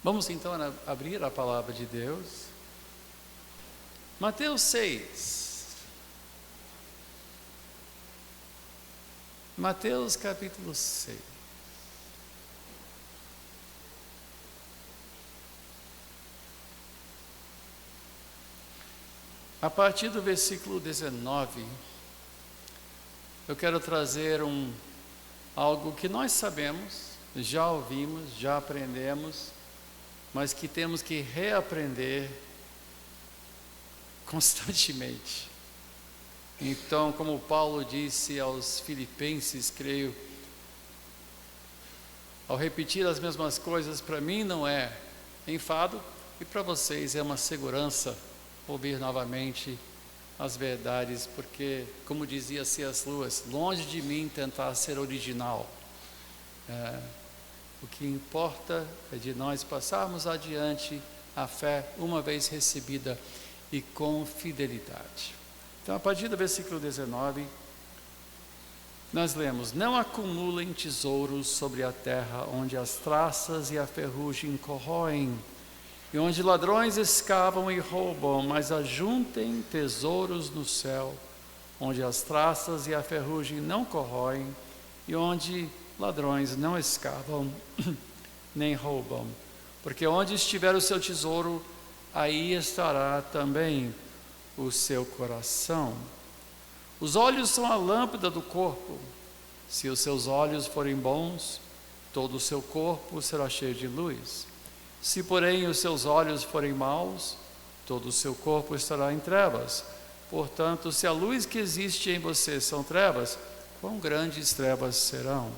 Vamos então abrir a palavra de Deus. Mateus 6. Mateus capítulo 6. A partir do versículo 19, eu quero trazer algo que nós sabemos, já ouvimos, já aprendemos, mas que temos que reaprender constantemente. Então, como Paulo disse aos Filipenses, creio, ao repetir as mesmas coisas, para mim não é enfado, e para vocês é uma segurança ouvir novamente as verdades, porque, como dizia C.S. Lewis, longe de mim tentar ser original. O que importa é de nós passarmos adiante a fé uma vez recebida e com fidelidade. Então, a partir do versículo 19, nós lemos: não acumulem tesouros sobre a terra, onde as traças e a ferrugem corroem, e onde ladrões escavam e roubam, mas ajuntem tesouros no céu, onde as traças e a ferrugem não corroem, e onde ladrões não escavam nem roubam. Porque onde estiver o seu tesouro, aí estará também o seu coração. Os olhos são a lâmpada do corpo. Se os seus olhos forem bons, todo o seu corpo será cheio de luz. Se, porém, os seus olhos forem maus, todo o seu corpo estará em trevas. Portanto, se a luz que existe em você são trevas, quão grandes trevas serão?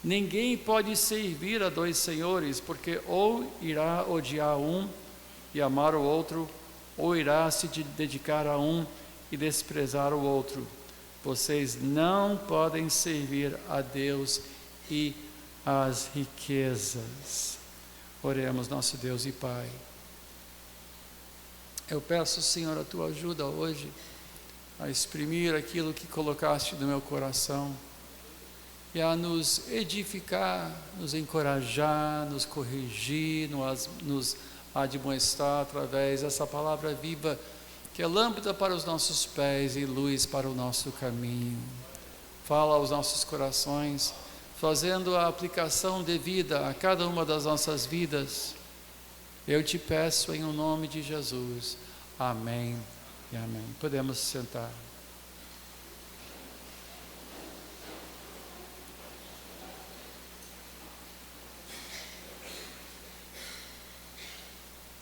Ninguém pode servir a dois senhores, porque ou irá odiar um e amar o outro, ou irá se dedicar a um e desprezar o outro. Vocês não podem servir a Deus e às riquezas. Oremos, nosso Deus e Pai. Eu peço, Senhor, a Tua ajuda hoje a exprimir aquilo que colocaste no meu coração e a nos edificar, nos encorajar, nos corrigir, nos admoestar através dessa palavra viva, que é lâmpada para os nossos pés e luz para o nosso caminho. Fala aos nossos corações, fazendo a aplicação devida a cada uma das nossas vidas. Eu te peço em nome de Jesus. Amém e amém. Podemos sentar.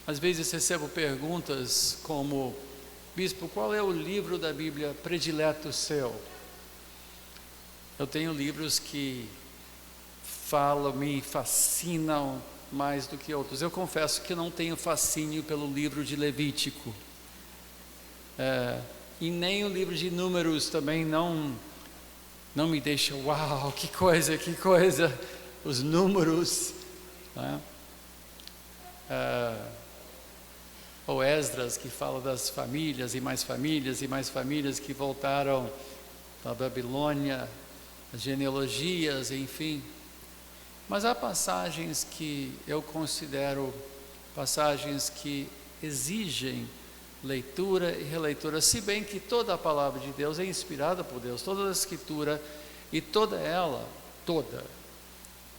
Às vezes recebo perguntas como: bispo, qual é o livro da Bíblia predileto seu? Eu tenho livros que me fascinam mais do que outros. Eu confesso que não tenho fascínio pelo livro de Levítico, e nem o livro de Números também não me deixa, uau, que coisa, os números, né? Ou Esdras, que fala das famílias e mais famílias e mais famílias que voltaram da Babilônia, as genealogias, enfim. Mas há passagens que eu considero passagens que exigem leitura e releitura, se bem que toda a palavra de Deus é inspirada por Deus, toda a Escritura, e toda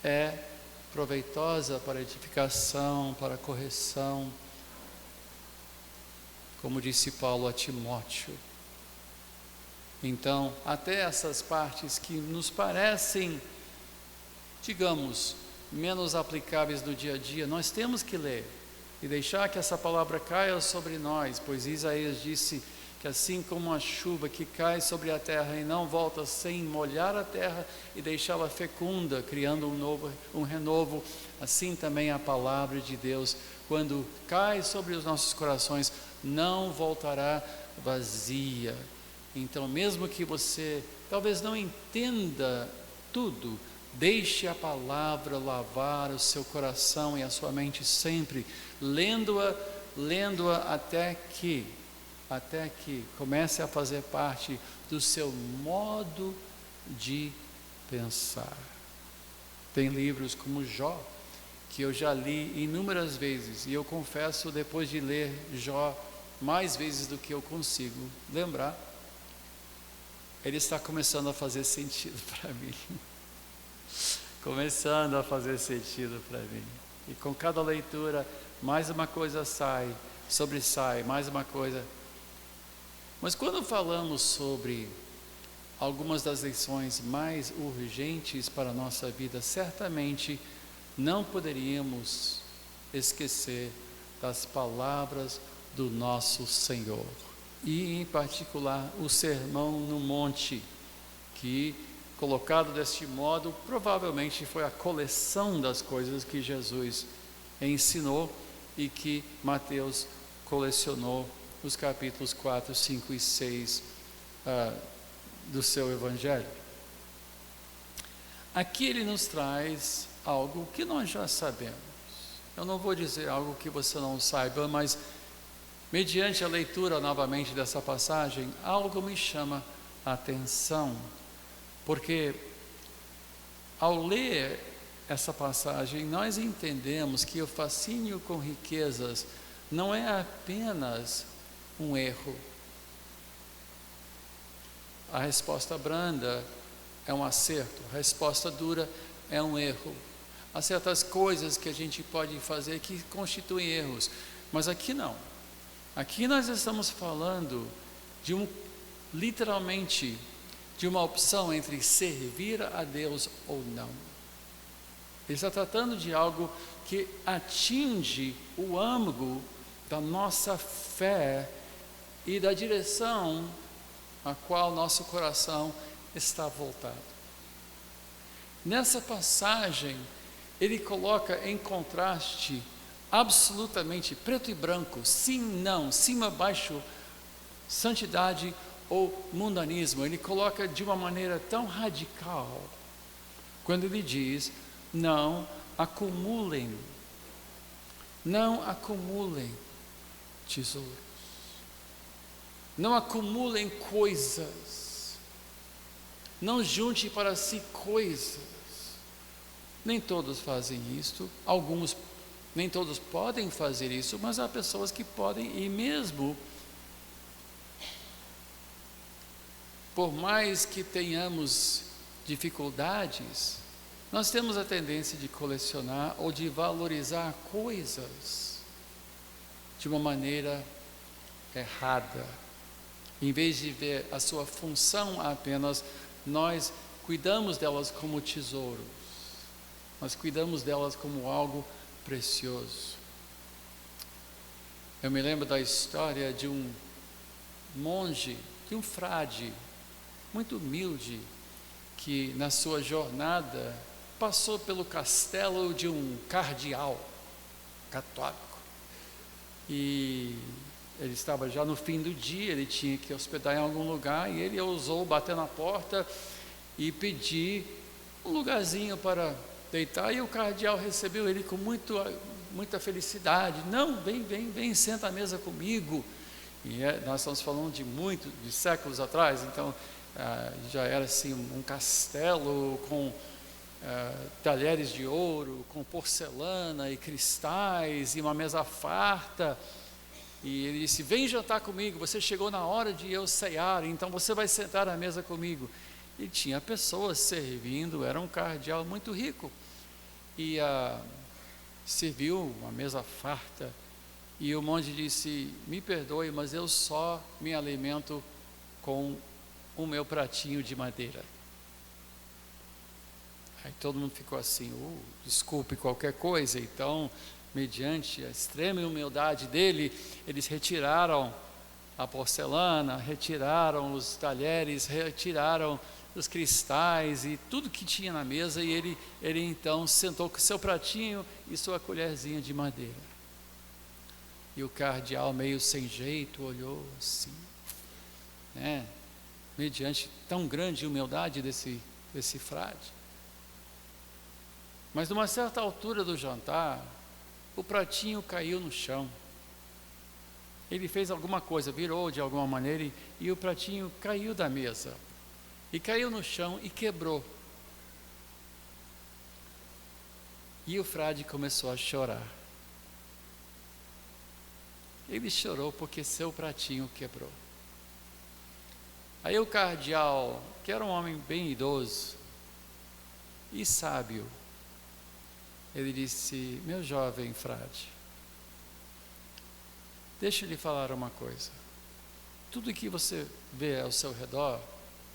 é proveitosa para edificação, para correção, como disse Paulo a Timóteo. Então, até essas partes que nos parecem, digamos, menos aplicáveis no dia a dia, nós temos que ler e deixar que essa palavra caia sobre nós, pois Isaías disse que assim como a chuva que cai sobre a terra e não volta sem molhar a terra e deixá-la fecunda, criando um renovo, assim também a palavra de Deus, quando cai sobre os nossos corações, não voltará vazia. Então, mesmo que você talvez não entenda tudo, deixe a palavra lavar o seu coração e a sua mente sempre, lendo-a até que comece a fazer parte do seu modo de pensar. Tem livros como Jó, que eu já li inúmeras vezes, e eu confesso, depois de ler Jó mais vezes do que eu consigo lembrar, ele está começando a fazer sentido para mim. Começando a fazer sentido para mim. E com cada leitura, mais uma coisa sobressai, mais uma coisa. Mas quando falamos sobre algumas das lições mais urgentes para a nossa vida, certamente não poderíamos esquecer das palavras do nosso Senhor. E em particular o Sermão no Monte, que, colocado deste modo, provavelmente foi a coleção das coisas que Jesus ensinou e que Mateus colecionou nos capítulos 4, 5 e 6 do seu Evangelho. Aqui ele nos traz algo que nós já sabemos. Eu não vou dizer algo que você não saiba, mas mediante a leitura novamente dessa passagem, algo me chama a atenção, porque ao ler essa passagem, nós entendemos que o fascínio com riquezas não é apenas um erro. A resposta branda é um acerto, a resposta dura é um erro. Há certas coisas que a gente pode fazer que constituem erros, mas aqui não. Aqui nós estamos falando de literalmente, de uma opção entre servir a Deus ou não. Ele está tratando de algo que atinge o âmago da nossa fé e da direção a qual nosso coração está voltado. Nessa passagem, ele coloca em contraste absolutamente preto e branco, sim, não, cima, baixo, santidade ou mundanismo. Ele coloca de uma maneira tão radical, quando ele diz: não acumulem tesouros, não acumulem coisas, não junte para si coisas. Nem todos fazem isto, nem todos podem fazer isso, mas há pessoas que podem, e mesmo por mais que tenhamos dificuldades, nós temos a tendência de colecionar ou de valorizar coisas de uma maneira errada. Em vez de ver a sua função apenas, nós cuidamos delas como tesouros, nós cuidamos delas como algo precioso. Eu me lembro da história de um monge, de um frade, muito humilde, que na sua jornada passou pelo castelo de um cardeal católico. E ele estava já no fim do dia, ele tinha que hospedar em algum lugar, e ele ousou bater na porta e pedir um lugarzinho para deitar, e o cardeal recebeu ele com muita felicidade. Não, vem, senta à mesa comigo. E nós estamos falando de séculos atrás, então já era assim um castelo com talheres de ouro, com porcelana e cristais, e uma mesa farta. E ele disse: vem jantar comigo, você chegou na hora de eu ceiar, então você vai sentar à mesa comigo. E tinha pessoas servindo, era um cardeal muito rico, e serviu uma mesa farta, e o monge disse: me perdoe, mas eu só me alimento com o meu pratinho de madeira. Aí todo mundo ficou assim: desculpe qualquer coisa. Então, mediante a extrema humildade dele, eles retiraram a porcelana, retiraram os talheres, retiraram os cristais e tudo que tinha na mesa, e ele então sentou com seu pratinho e sua colherzinha de madeira. E o cardeal, meio sem jeito, olhou assim, mediante tão grande humildade desse frade. Mas numa certa altura do jantar, o pratinho caiu no chão. Ele fez alguma coisa, virou de alguma maneira, e o pratinho caiu da mesa, e caiu no chão e quebrou. E o frade começou a chorar. Ele chorou porque seu pratinho quebrou. Aí o cardeal, que era um homem bem idoso e sábio, ele disse: meu jovem frade, deixa eu lhe falar uma coisa. Tudo que você vê ao seu redor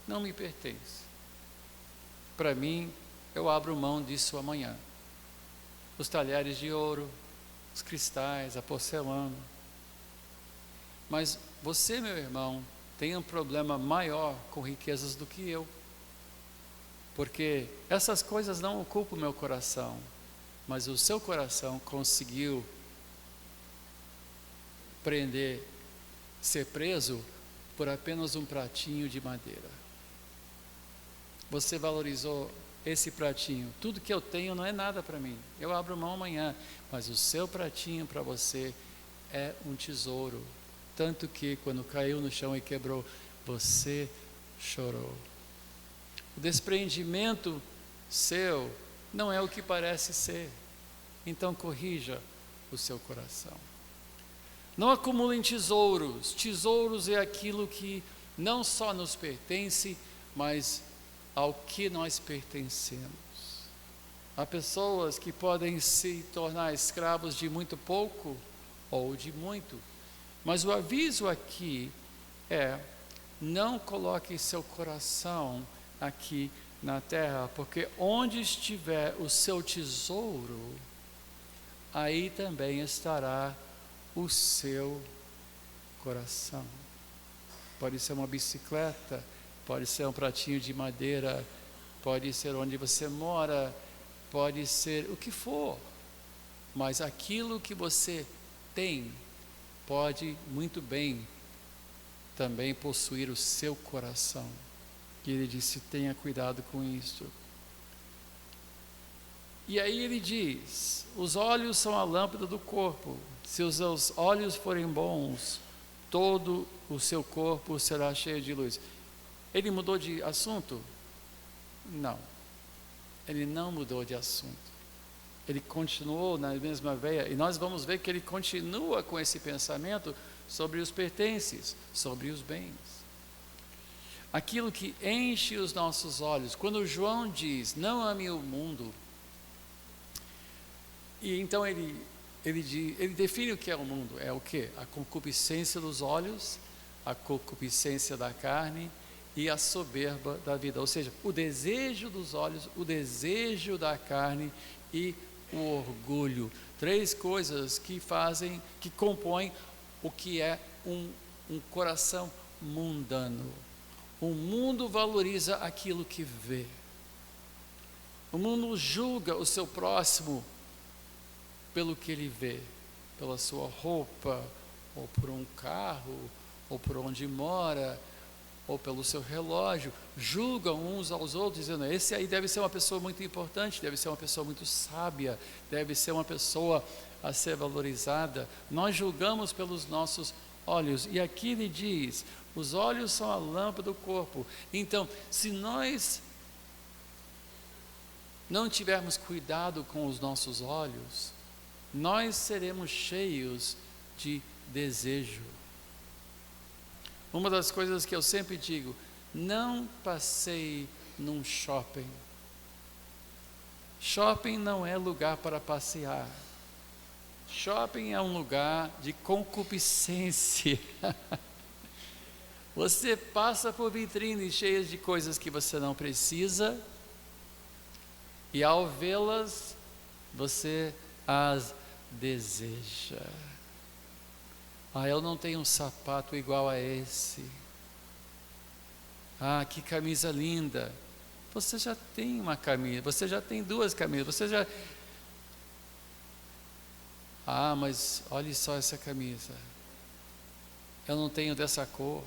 não me pertence. Para mim, eu abro mão disso amanhã. Os talheres de ouro, os cristais, a porcelana. Mas você, meu irmão, tem um problema maior com riquezas do que eu. Porque essas coisas não ocupam o meu coração, mas o seu coração conseguiu ser preso por apenas um pratinho de madeira. Você valorizou esse pratinho. Tudo que eu tenho não é nada para mim. Eu abro mão amanhã, mas o seu pratinho para você é um tesouro. Tanto que quando caiu no chão e quebrou, você chorou. O desprendimento seu não é o que parece ser. Então corrija o seu coração. Não acumulem tesouros. Tesouros é aquilo que não só nos pertence, mas ao que nós pertencemos. Há pessoas que podem se tornar escravos de muito pouco ou de muito. Mas o aviso aqui é: não coloque seu coração aqui na terra, porque onde estiver o seu tesouro, aí também estará o seu coração. Pode ser uma bicicleta, pode ser um pratinho de madeira, pode ser onde você mora, pode ser o que for, mas aquilo que você tem pode muito bem também possuir o seu coração. E ele disse: tenha cuidado com isso. E aí ele diz: os olhos são a lâmpada do corpo. Se os seus olhos forem bons, todo o seu corpo será cheio de luz. Ele mudou de assunto? Não. Ele não mudou de assunto. Ele continuou na mesma veia, e nós vamos ver que ele continua com esse pensamento sobre os pertences, sobre os bens. Aquilo que enche os nossos olhos. Quando João diz: não ame o mundo, e então ele define o que é o mundo. É o quê? A concupiscência dos olhos, a concupiscência da carne e a soberba da vida. Ou seja, o desejo dos olhos, o desejo da carne e o orgulho. Três coisas que compõem o que é um coração mundano. O mundo valoriza aquilo que vê. O mundo julga o seu próximo pelo que ele vê, pela sua roupa, ou por um carro, ou por onde mora, ou pelo seu relógio. Julgam uns aos outros, dizendo: esse aí deve ser uma pessoa muito importante, deve ser uma pessoa muito sábia, deve ser uma pessoa a ser valorizada. Nós julgamos pelos nossos olhos, e aqui ele diz: os olhos são a lâmpada do corpo. Então, se nós não tivermos cuidado com os nossos olhos, nós seremos cheios de desejo. Uma das coisas que eu sempre digo: não passeie num shopping. Shopping não é lugar para passear. Shopping é um lugar de concupiscência. Você passa por vitrines cheias de coisas que você não precisa, e ao vê-las, você as deseja. Eu não tenho um sapato igual a esse. Que camisa linda. Você já tem uma camisa, você já tem duas camisas, você já... mas olhe só essa camisa. Eu não tenho dessa cor.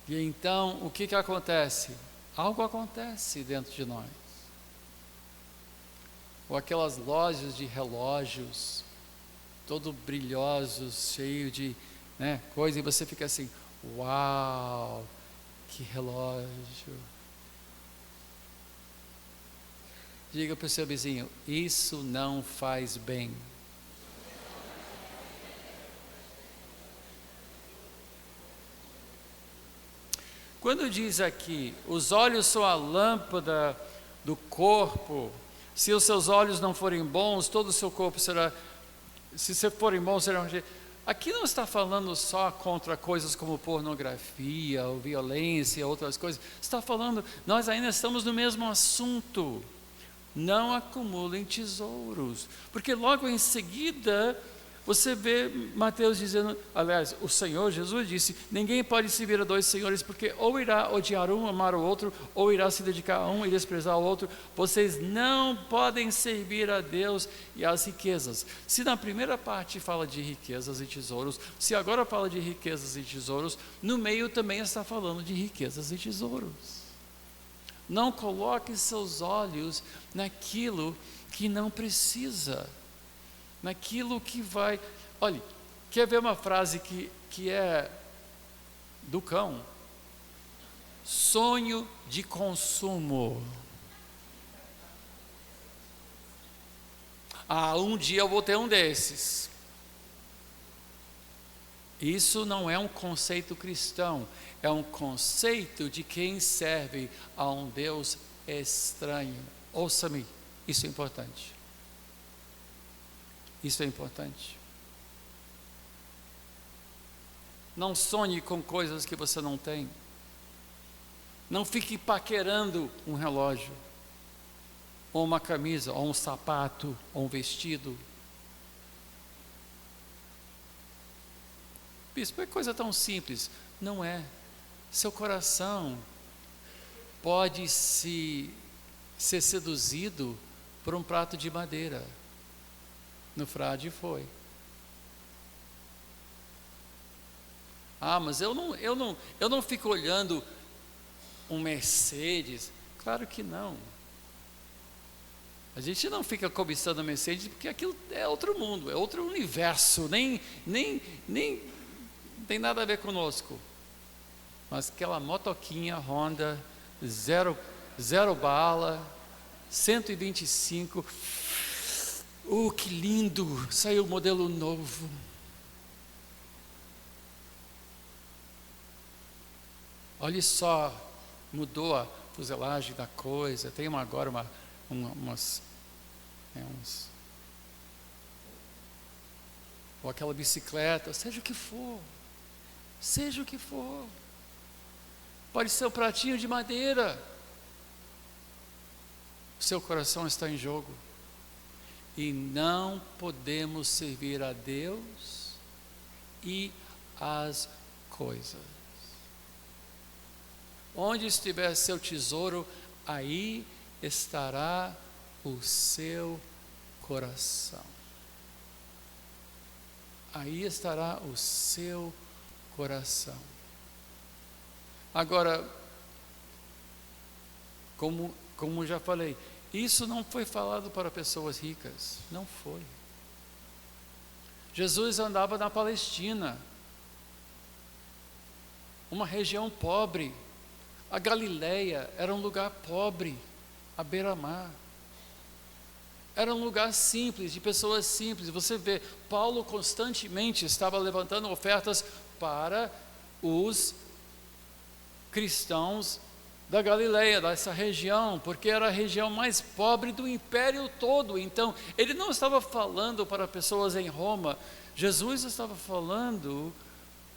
E então, o que acontece? Algo acontece dentro de nós. Ou aquelas lojas de relógios, todo brilhosos, cheio de coisa, e você fica assim: uau, que relógio. Diga para o seu vizinho: isso não faz bem. Quando diz aqui, os olhos são a lâmpada do corpo, se os seus olhos não forem bons, todo o seu corpo será, se forem bons, serão. Aqui não está falando só contra coisas como pornografia ou violência, outras coisas. Está falando, nós ainda estamos no mesmo assunto. Não acumulem tesouros, porque logo em seguida você vê Mateus dizendo, aliás, o Senhor Jesus disse: ninguém pode servir a dois senhores, porque ou irá odiar um, amar o outro, ou irá se dedicar a um e desprezar o outro. Vocês não podem servir a Deus e às riquezas. Se na primeira parte fala de riquezas e tesouros, se agora fala de riquezas e tesouros, no meio também está falando de riquezas e tesouros. Não coloque seus olhos naquilo que não precisa, naquilo que vai. Olha, quer ver uma frase que é do cão? Sonho de consumo. Um dia eu vou ter um desses. Isso não é um conceito cristão, é um conceito de quem serve a um Deus estranho. Ouça-me, isso é importante. Isso é importante. Não sonhe com coisas que você não tem. Não fique paquerando um relógio, ou uma camisa, ou um sapato, ou um vestido. Bispo, é coisa tão simples. Não é. Seu coração pode ser seduzido por um prato de madeira. No frade foi. Mas eu não fico olhando um Mercedes. Claro que não. A gente não fica cobiçando Mercedes, porque aquilo é outro mundo, é outro universo, nem tem nada a ver conosco. Mas aquela motoquinha Honda, zero bala, 125, que lindo, saiu o modelo novo. Olha só, mudou a fuselagem da coisa, tem agora uns, ou aquela bicicleta, seja o que for, pode ser um pratinho de madeira, o seu coração está em jogo, e não podemos servir a Deus e as coisas. Onde estiver seu tesouro, aí estará o seu coração. Aí estará o seu coração. Agora, como já falei, isso não foi falado para pessoas ricas, não foi. Jesus andava na Palestina, uma região pobre. A Galileia era um lugar pobre, à beira-mar. Era um lugar simples, de pessoas simples. Você vê, Paulo constantemente estava levantando ofertas para os cristãos da Galileia, dessa região, porque era a região mais pobre do império todo. Então, ele não estava falando para pessoas em Roma. Jesus estava falando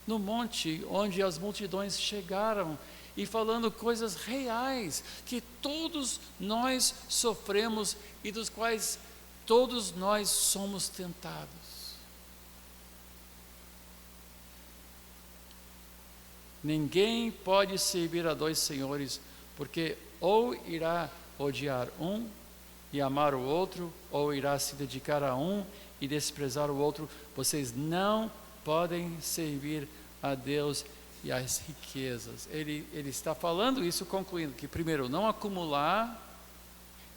no monte, onde as multidões chegaram, e falando coisas reais, que todos nós sofremos e dos quais todos nós somos tentados. Ninguém pode servir a dois senhores, porque ou irá odiar um e amar o outro, ou irá se dedicar a um e desprezar o outro. Vocês não podem servir a Deus e as riquezas. Ele está falando isso, concluindo que, primeiro, não acumular,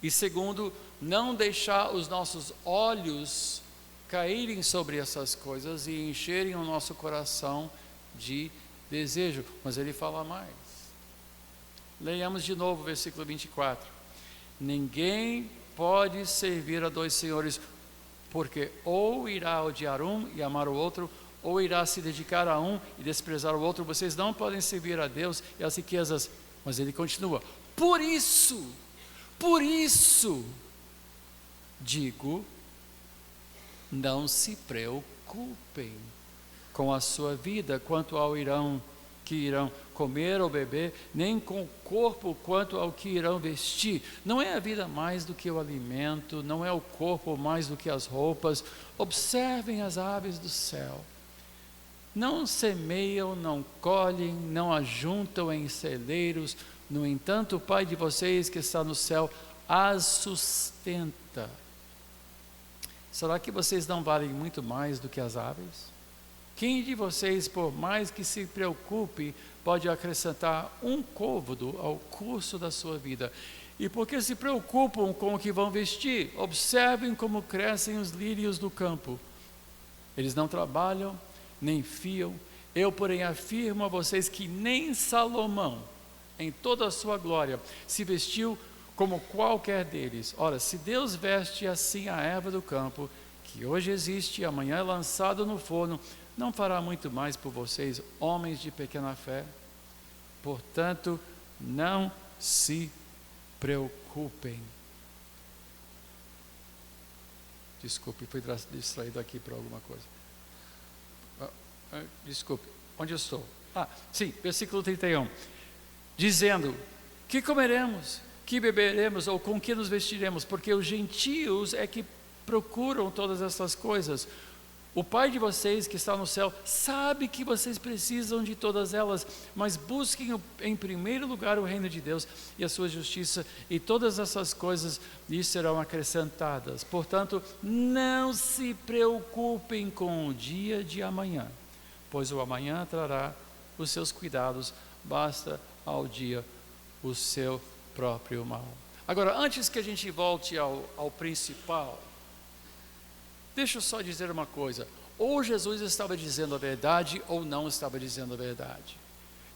e segundo, não deixar os nossos olhos caírem sobre essas coisas e encherem o nosso coração de desejo. Mas ele fala mais. Leiamos de novo o versículo 24. Ninguém pode servir a dois senhores, porque ou irá odiar um e amar o outro, ou irá se dedicar a um e desprezar o outro. Vocês não podem servir a Deus e às riquezas. Mas ele continua: por isso, digo, não se preocupem com a sua vida quanto ao que irão comer ou beber, nem com o corpo quanto ao que irão vestir. Não é a vida mais do que o alimento, não é o corpo mais do que as roupas. Observem as aves do céu. Não semeiam, não colhem, não ajuntam em celeiros. No entanto, o Pai de vocês que está no céu as sustenta. Será que vocês não valem muito mais do que as aves? Quem de vocês, por mais que se preocupe, pode acrescentar um côvado ao curso da sua vida? E porque se preocupam com o que vão vestir, observem como crescem os lírios do campo. Eles não trabalham, nem fiam. Eu, porém, afirmo a vocês que nem Salomão, em toda a sua glória, se vestiu como qualquer deles. Ora, se Deus veste assim a erva do campo, que hoje existe e amanhã é lançado no forno, não fará muito mais por vocês, homens de pequena fé? Portanto, não se preocupem. Desculpe, fui distraído aqui por alguma coisa. Desculpe, onde eu estou? Sim, versículo 31. Dizendo: que comeremos, que beberemos, ou com que nos vestiremos? Porque os gentios é que procuram todas essas coisas. O Pai de vocês que está no céu sabe que vocês precisam de todas elas, mas busquem em primeiro lugar o reino de Deus e a sua justiça, e todas essas coisas lhes serão acrescentadas. Portanto, não se preocupem com o dia de amanhã, pois o amanhã trará os seus cuidados, basta ao dia o seu próprio mal. Agora, antes que a gente volte ao principal, deixa eu só dizer uma coisa: ou Jesus estava dizendo a verdade ou não estava dizendo a verdade.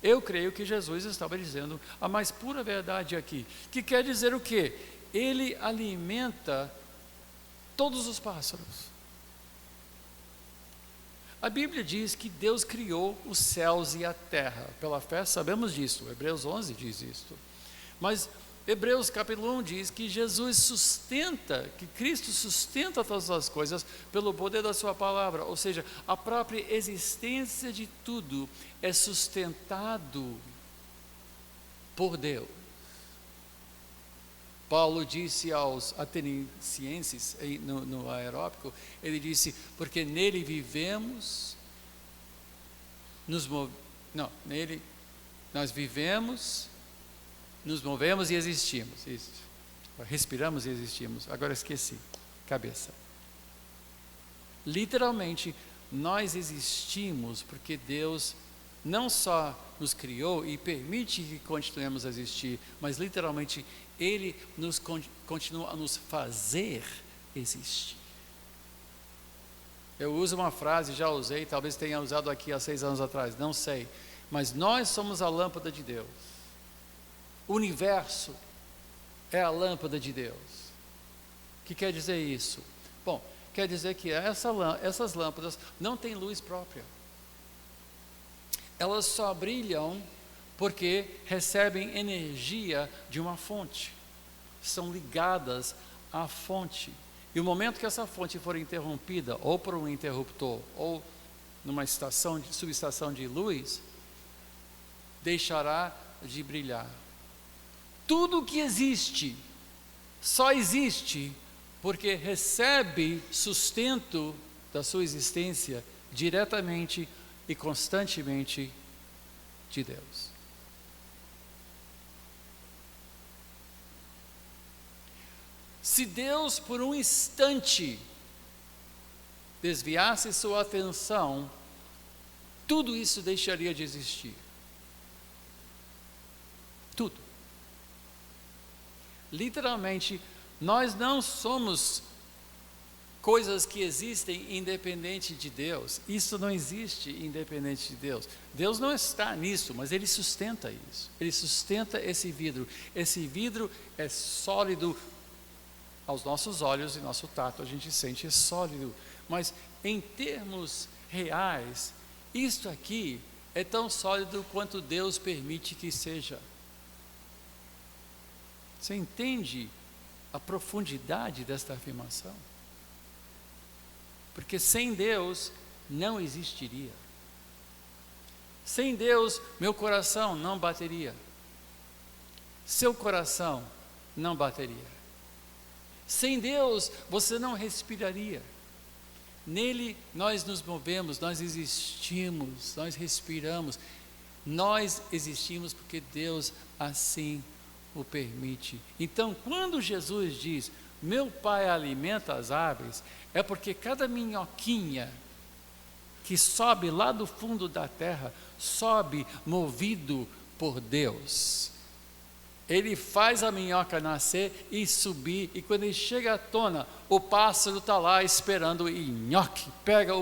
Eu creio que Jesus estava dizendo a mais pura verdade aqui, que quer dizer o quê? Ele alimenta todos os pássaros. A Bíblia diz que Deus criou os céus e a terra. Pela fé sabemos disso, Hebreus 11 diz isso. Mas Hebreus capítulo 1 diz que Jesus sustenta, que Cristo sustenta todas as coisas pelo poder da sua palavra, ou seja, a própria existência de tudo é sustentado por Deus. Paulo disse aos atenienses no Areópago, ele disse: porque nele vivemos, nele nós vivemos, nos movemos e existimos. Isso. Respiramos e existimos. Agora esqueci. Cabeça. Literalmente, nós existimos porque Deus não só nos criou e permite que continuemos a existir, mas literalmente Ele continua a nos fazer existir. Eu uso uma frase, já usei, talvez tenha usado aqui há 6 anos atrás, não sei. Mas nós somos a lâmpada de Deus. O universo é a lâmpada de Deus. O que quer dizer isso? Bom, quer dizer que essas lâmpadas não têm luz própria. Elas só brilham porque recebem energia de uma fonte. São ligadas à fonte. E o momento que essa fonte for interrompida, ou por um interruptor, ou numa subestação de luz, deixará de brilhar. Tudo que existe, só existe porque recebe sustento da sua existência diretamente e constantemente de Deus. Se Deus por um instante desviasse sua atenção, tudo isso deixaria de existir. Tudo. Literalmente, nós não somos coisas que existem independente de Deus. Isso não existe independente de Deus. Deus não está nisso, mas Ele sustenta isso. Ele sustenta esse vidro. Esse vidro é sólido aos nossos olhos e nosso tato a gente sente sólido, mas em termos reais, isto aqui é tão sólido quanto Deus permite que seja. Você entende a profundidade desta afirmação? Porque sem Deus não existiria. Sem Deus, meu coração não bateria. Seu coração não bateria. Sem Deus, você não respiraria. Nele nós nos movemos, nós existimos, nós respiramos. Nós existimos porque Deus assim o permite. Então, quando Jesus diz, meu Pai alimenta as aves, é porque cada minhoquinha que sobe lá do fundo da terra, sobe movido por Deus. Ele faz a minhoca nascer e subir, e quando ele chega à tona, o pássaro está lá esperando e nhoque, pega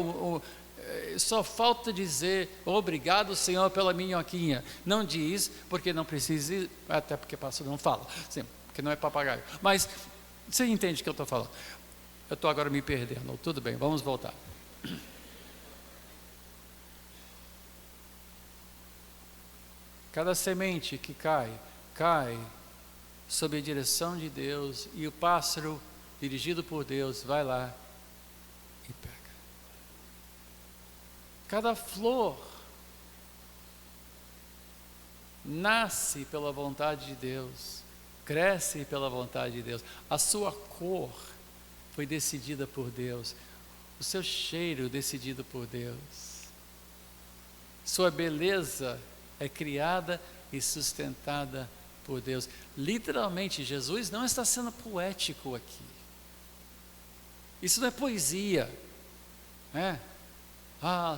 só falta dizer, obrigado Senhor pela minhoquinha. Não diz, porque não precisa, até porque pássaro não fala, sim, porque não é papagaio. Mas você entende o que eu estou falando. Eu estou agora me perdendo, tudo bem, vamos voltar. Cada semente que cai sob a direção de Deus, e o pássaro, dirigido por Deus, vai lá e pega. Cada flor nasce pela vontade de Deus, cresce pela vontade de Deus, a sua cor foi decidida por Deus, o seu cheiro decidido por Deus, sua beleza é criada e sustentada por Deus. Literalmente, Jesus não está sendo poético aqui. Isso não é poesia, né?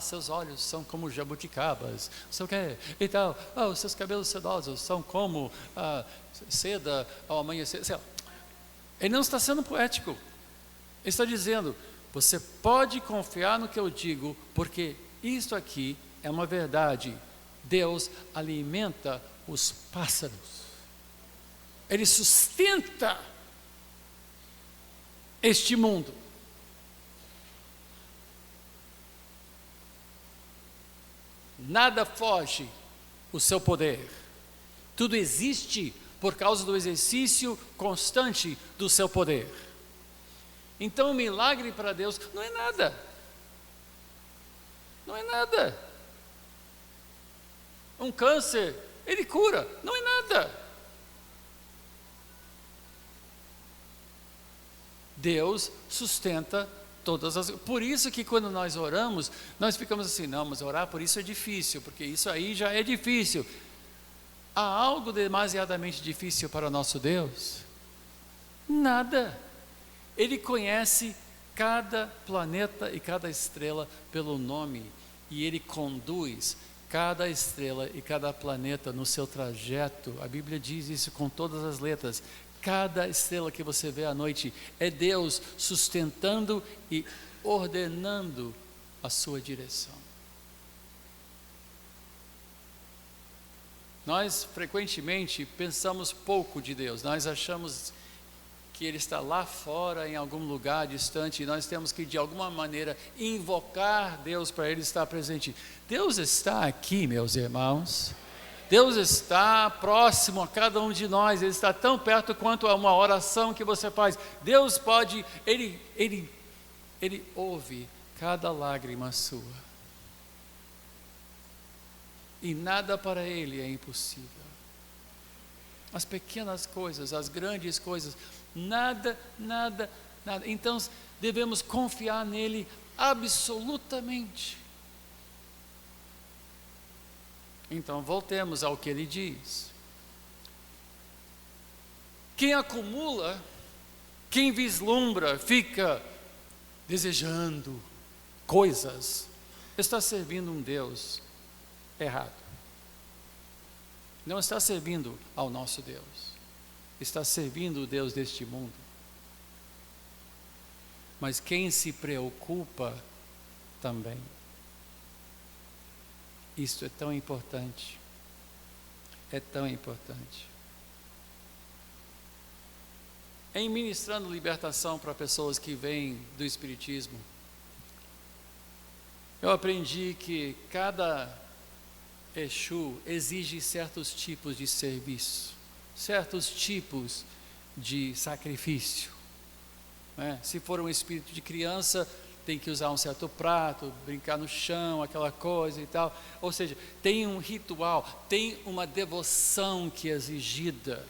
Seus olhos são como jabuticabas, sei o quê, e tal. Os seus cabelos sedosos são como seda ao amanhecer. Sei lá. Ele não está sendo poético. Ele está dizendo, você pode confiar no que eu digo, porque isto aqui é uma verdade. Deus alimenta os pássaros. Ele sustenta este mundo. Nada foge o seu poder. Tudo existe por causa do exercício constante do seu poder. Então, o milagre para Deus não é nada. Não é nada. Um câncer, ele cura, não é nada. Deus sustenta todas as... Por isso que quando nós oramos, nós ficamos assim, não, mas orar por isso é difícil, porque isso aí já é difícil. Há algo demasiadamente difícil para o nosso Deus? Nada. Ele conhece cada planeta e cada estrela pelo nome, e Ele conduz cada estrela e cada planeta no seu trajeto. A Bíblia diz isso com todas as letras. Cada estrela que você vê à noite é Deus sustentando e ordenando a sua direção. Nós frequentemente pensamos pouco de Deus. Nós achamos que Ele está lá fora, em algum lugar distante, e nós temos que, de alguma maneira, invocar Deus para Ele estar presente. Deus está aqui, meus irmãos. Deus está próximo a cada um de nós. Ele está tão perto quanto a uma oração que você faz. Deus pode, Ele ouve cada lágrima sua. E nada para Ele é impossível. As pequenas coisas, as grandes coisas, nada. Então, devemos confiar nele absolutamente. Então, voltemos ao que ele diz. Quem acumula, quem vislumbra, fica desejando coisas, está servindo um Deus errado. Não está servindo ao nosso Deus. Está servindo o Deus deste mundo. Mas quem se preocupa também. Isto é tão importante. É tão importante. em ministrando libertação para pessoas que vêm do Espiritismo, eu aprendi que cada Exu exige certos tipos de serviço, certos tipos de sacrifício, né? Se for um espírito de criança, tem que usar um certo prato, brincar no chão, aquela coisa e tal. Ou seja, tem um ritual, tem uma devoção que é exigida.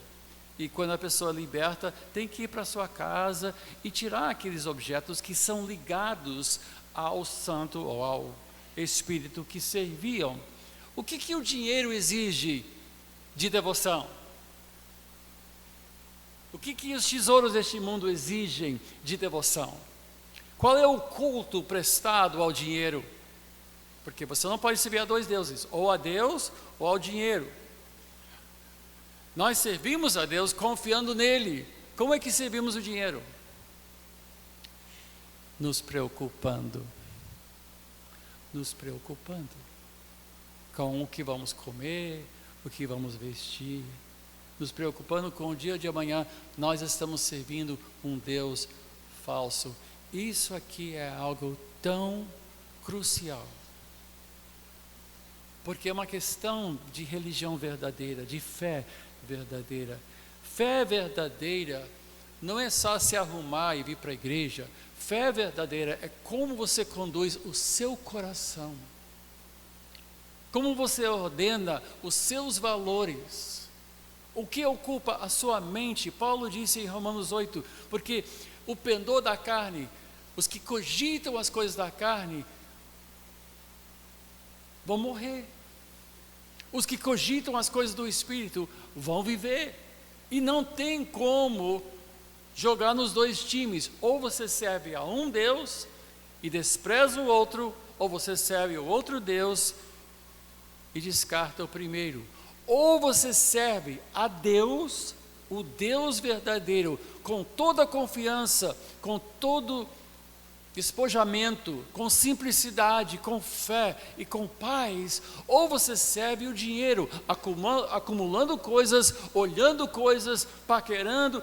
E quando a pessoa liberta, tem que ir para sua casa e tirar aqueles objetos que são ligados ao santo ou ao espírito que serviam. O que o dinheiro exige de devoção? O que os tesouros deste mundo exigem de devoção? Qual é o culto prestado ao dinheiro? Porque você não pode servir a dois deuses, ou a Deus ou ao dinheiro. Nós servimos a Deus confiando nele. Como é que servimos o dinheiro? Nos preocupando com o que vamos comer, o que vamos vestir, nos preocupando com o dia de amanhã. Nós estamos servindo um Deus falso. Isso aqui é algo tão crucial, porque é uma questão de religião verdadeira, de fé verdadeira. Fé verdadeira não é só se arrumar e vir para a igreja. Fé verdadeira é como você conduz o seu coração, como você ordena os seus valores, o que ocupa a sua mente. Paulo disse em Romanos 8, porque o pendor da carne, os que cogitam as coisas da carne, vão morrer. Os que cogitam as coisas do Espírito vão viver. E não tem como jogar nos dois times. Ou você serve a um Deus e despreza o outro, ou você serve o outro Deus e descarta o primeiro. Ou você serve a Deus, o Deus verdadeiro, com toda a confiança, com todo despojamento, com simplicidade, com fé e com paz. Ou você serve o dinheiro, acumulando coisas, olhando coisas, paquerando,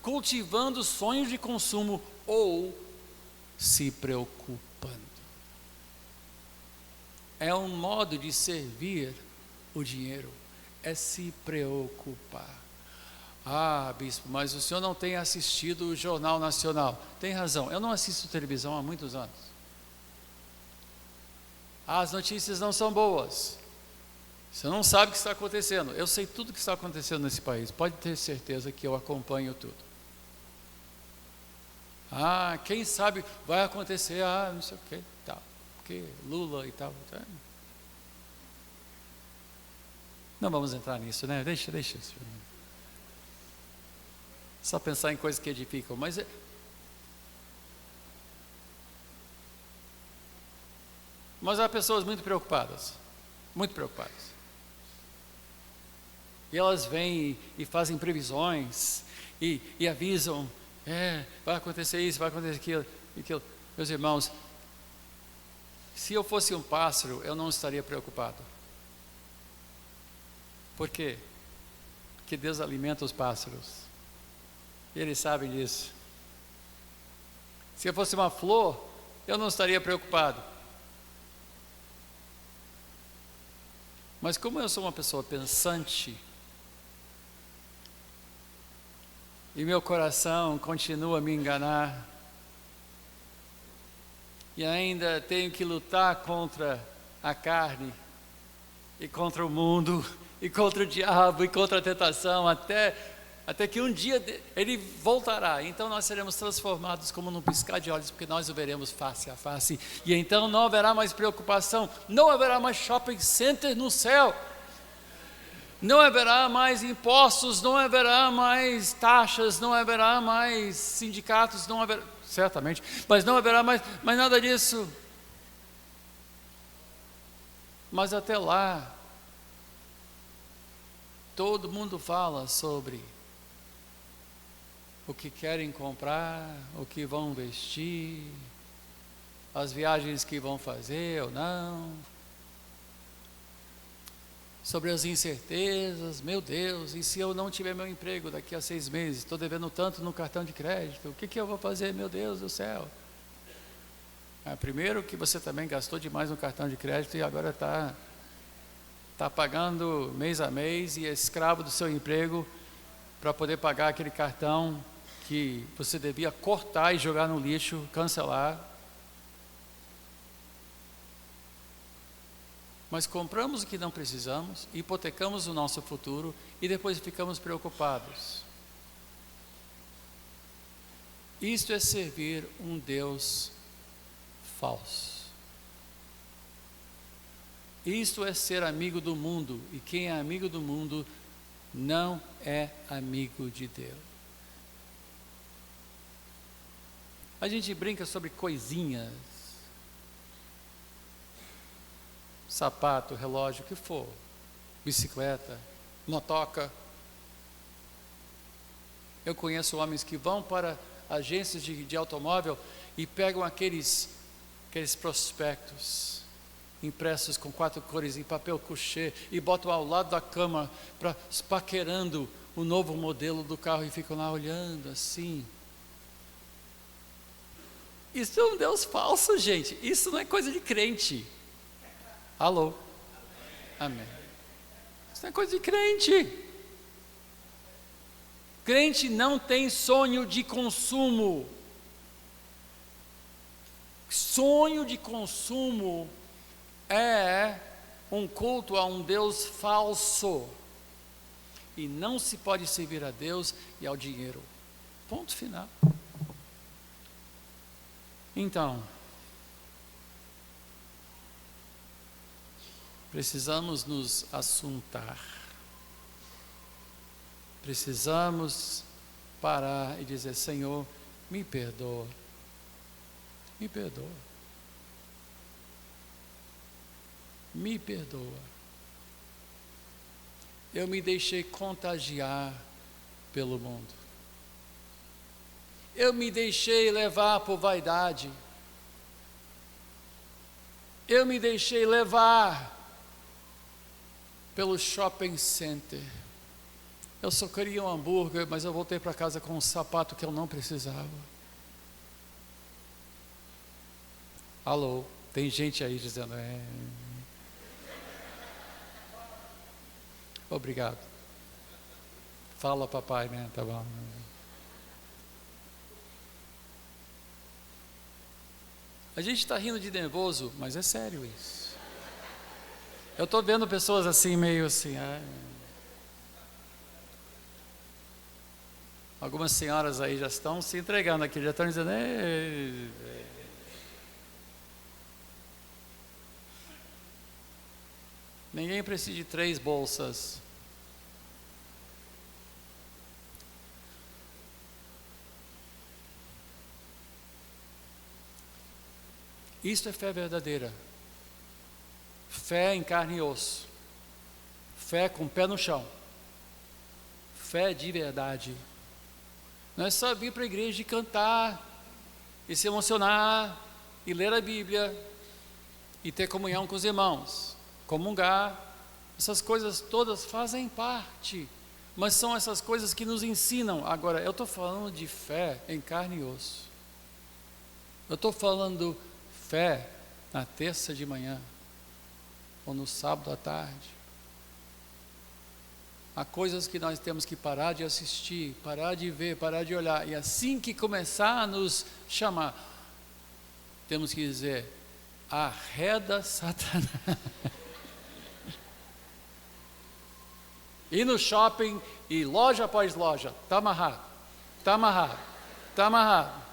cultivando sonhos de consumo, ou se preocupando. É um modo de servir o dinheiro, é se preocupar. Ah, bispo, mas o senhor não tem assistido o Jornal Nacional. Tem razão, eu não assisto televisão há muitos anos. As notícias não são boas. Você não sabe o que está acontecendo. Eu sei tudo o que está acontecendo nesse país. Pode ter certeza que eu acompanho tudo. Ah, quem sabe vai acontecer, não sei o que, tal, porque Lula e tal. Não vamos entrar nisso, né? Deixa isso. Só pensar em coisas que edificam, mas há pessoas muito preocupadas, e elas vêm e fazem previsões, e avisam, vai acontecer isso, vai acontecer aquilo. Meus irmãos, se eu fosse um pássaro, eu não estaria preocupado. Por quê? Porque Deus alimenta os pássaros. Eles sabem disso. Se eu fosse uma flor, eu não estaria preocupado. Mas como eu sou uma pessoa pensante, e meu coração continua a me enganar, e ainda tenho que lutar contra a carne, e contra o mundo, e contra o diabo, e contra a tentação, até que um dia ele voltará. Então nós seremos transformados como num piscar de olhos, porque nós o veremos face a face, e então não haverá mais preocupação, não haverá mais shopping center no céu, não haverá mais impostos, não haverá mais taxas, não haverá mais sindicatos, não haverá, certamente, mas não haverá mais nada disso. Mas até lá, todo mundo fala sobre o que querem comprar, o que vão vestir, as viagens que vão fazer ou não. sobre as incertezas. Meu Deus, e se eu não tiver meu emprego daqui a 6 meses? Estou devendo tanto no cartão de crédito, o que eu vou fazer? Meu Deus do céu. Primeiro que você também gastou demais no cartão de crédito e agora está pagando mês a mês e é escravo do seu emprego para poder pagar aquele cartão que você devia cortar e jogar no lixo, cancelar. Mas compramos o que não precisamos, hipotecamos o nosso futuro e depois ficamos preocupados. Isto é servir um Deus falso. Isto é ser amigo do mundo, e quem é amigo do mundo não é amigo de Deus. A gente brinca sobre coisinhas, sapato, relógio, o que for, bicicleta, motoca. Eu conheço homens que vão para agências de automóvel e pegam aqueles prospectos impressos com 4 cores em papel couché e botam ao lado da cama paquerando o novo modelo do carro e ficam lá olhando assim. Isso é um Deus falso, gente. Isso não é coisa de crente. Alô? Amém. Isso não é coisa de crente. Crente não tem sonho de consumo. Sonho de consumo é um culto a um Deus falso. E não se pode servir a Deus e ao dinheiro. Ponto final. Então, precisamos nos assuntar. Precisamos parar e dizer: Senhor, me perdoa. Me perdoa. Me perdoa. Eu me deixei contagiar pelo mundo. Eu me deixei levar por vaidade. Eu me deixei levar pelo shopping center. Eu só queria um hambúrguer, mas eu voltei para casa com um sapato que eu não precisava. Alô, tem gente aí dizendo: Obrigado. Fala, papai, né? Tá bom. A gente está rindo de nervoso, mas é sério isso. Eu estou vendo pessoas assim, meio assim. Algumas senhoras aí já estão se entregando aqui, já estão dizendo: ninguém precisa de 3 bolsas. Isto é fé verdadeira. Fé em carne e osso. Fé com o pé no chão. Fé de verdade. Não é só vir para a igreja e cantar, e se emocionar, e ler a Bíblia, e ter comunhão com os irmãos, comungar. Essas coisas todas fazem parte, mas são essas coisas que nos ensinam. Agora, eu estou falando de fé em carne e osso. Eu estou falando fé na terça de manhã, ou no sábado à tarde. Há coisas que nós temos que parar de assistir, parar de ver, parar de olhar, e assim que começar a nos chamar, temos que dizer: arreda Satanás. Ir no shopping e loja após loja, está amarrado, está amarrado, está amarrado.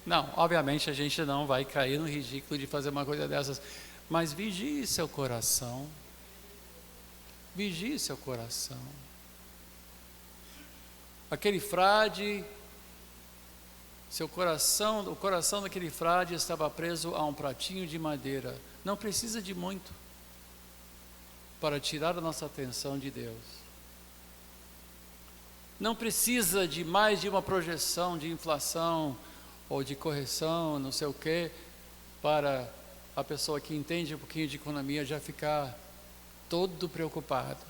Não, obviamente a gente não vai cair no ridículo de fazer uma coisa dessas, mas vigie seu coração. Vigie seu coração. Aquele frade, seu coração, o coração daquele frade estava preso a um pratinho de madeira. Não precisa de muito para tirar a nossa atenção de Deus. Não precisa de mais de uma projeção de inflação ou de correção, não sei o quê, para a pessoa que entende um pouquinho de economia já ficar todo preocupado.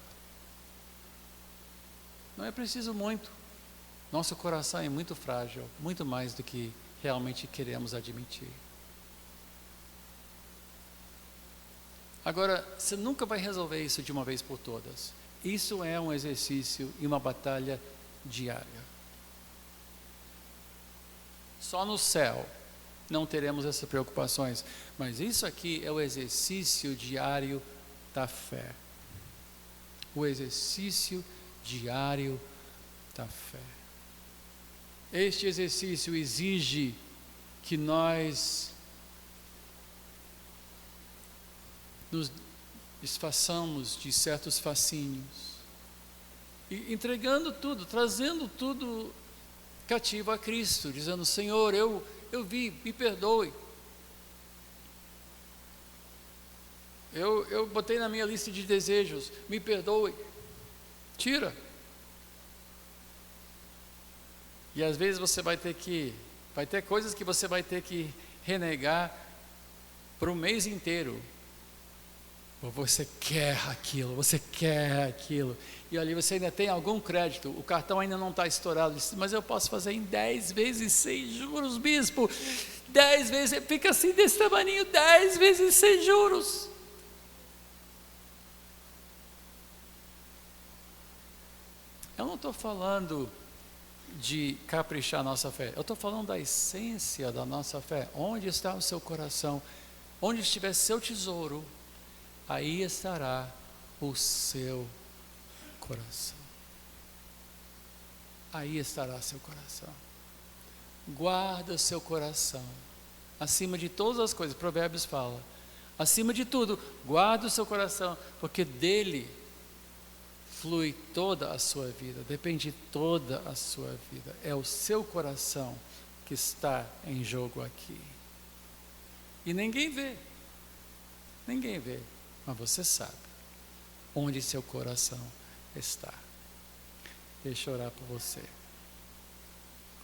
Não é preciso muito. Nosso coração é muito frágil, muito mais do que realmente queremos admitir. Agora, você nunca vai resolver isso de uma vez por todas. Isso é um exercício e uma batalha diária. Só no céu não teremos essas preocupações, mas isso aqui é o exercício diário da fé. O exercício diário da fé. Este exercício exige que nós nos desfaçamos de certos fascínios, e entregando tudo, trazendo tudo cativo a Cristo, dizendo: Senhor, eu vi, me perdoe. Eu botei na minha lista de desejos, me perdoe. Tira. E às vezes vai ter coisas que você vai ter que renegar por um mês inteiro. Você quer aquilo, e ali você ainda tem algum crédito, o cartão ainda não está estourado, mas eu posso fazer em 10 vezes sem juros, bispo, 10 vezes, fica assim desse tamanho, 10 vezes sem juros. Eu não estou falando de caprichar nossa fé, eu estou falando da essência da nossa fé. Onde está o seu coração? Onde estiver seu tesouro, aí estará o seu coração. Aí estará seu coração. Guarda o seu coração acima de todas as coisas. Provérbios fala: acima de tudo, guarda o seu coração, porque dele flui toda a sua vida, depende toda a sua vida. É o seu coração que está em jogo aqui. E ninguém vê, mas você sabe onde seu coração está. Deixa eu orar por você.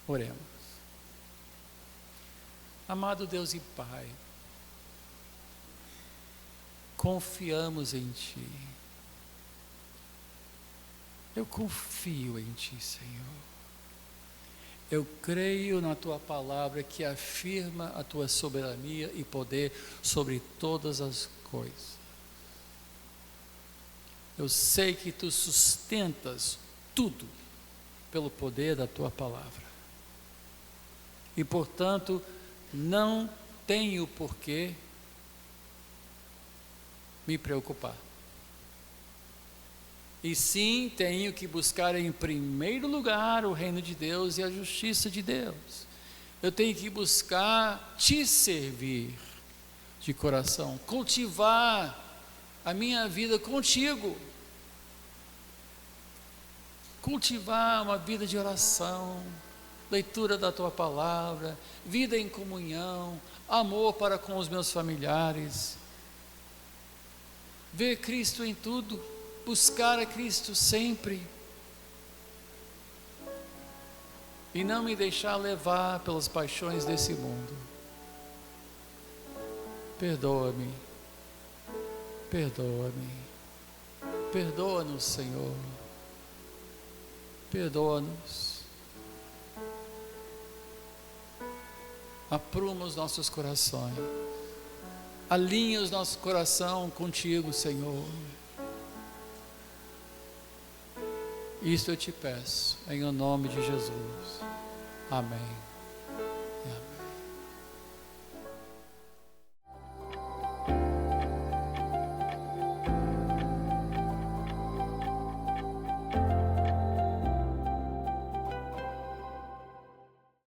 Oremos. Amado Deus e Pai, confiamos em Ti. Eu confio em Ti, Senhor. Eu creio na Tua palavra que afirma a Tua soberania e poder sobre todas as coisas. Eu sei que Tu sustentas tudo pelo poder da Tua palavra. E, portanto, não tenho por que me preocupar. E sim, tenho que buscar em primeiro lugar o reino de Deus e a justiça de Deus. Eu tenho que buscar Te servir de coração, cultivar a minha vida contigo, cultivar uma vida de oração, leitura da Tua palavra, vida em comunhão, amor para com os meus familiares, ver Cristo em tudo, buscar a Cristo sempre, e não me deixar levar pelas paixões desse mundo. Perdoa-me, perdoa-nos, Senhor, perdoa-nos. Apruma os nossos corações, alinha os nossos corações contigo, Senhor. Isto eu te peço, em o nome de Jesus. Amém. E amém.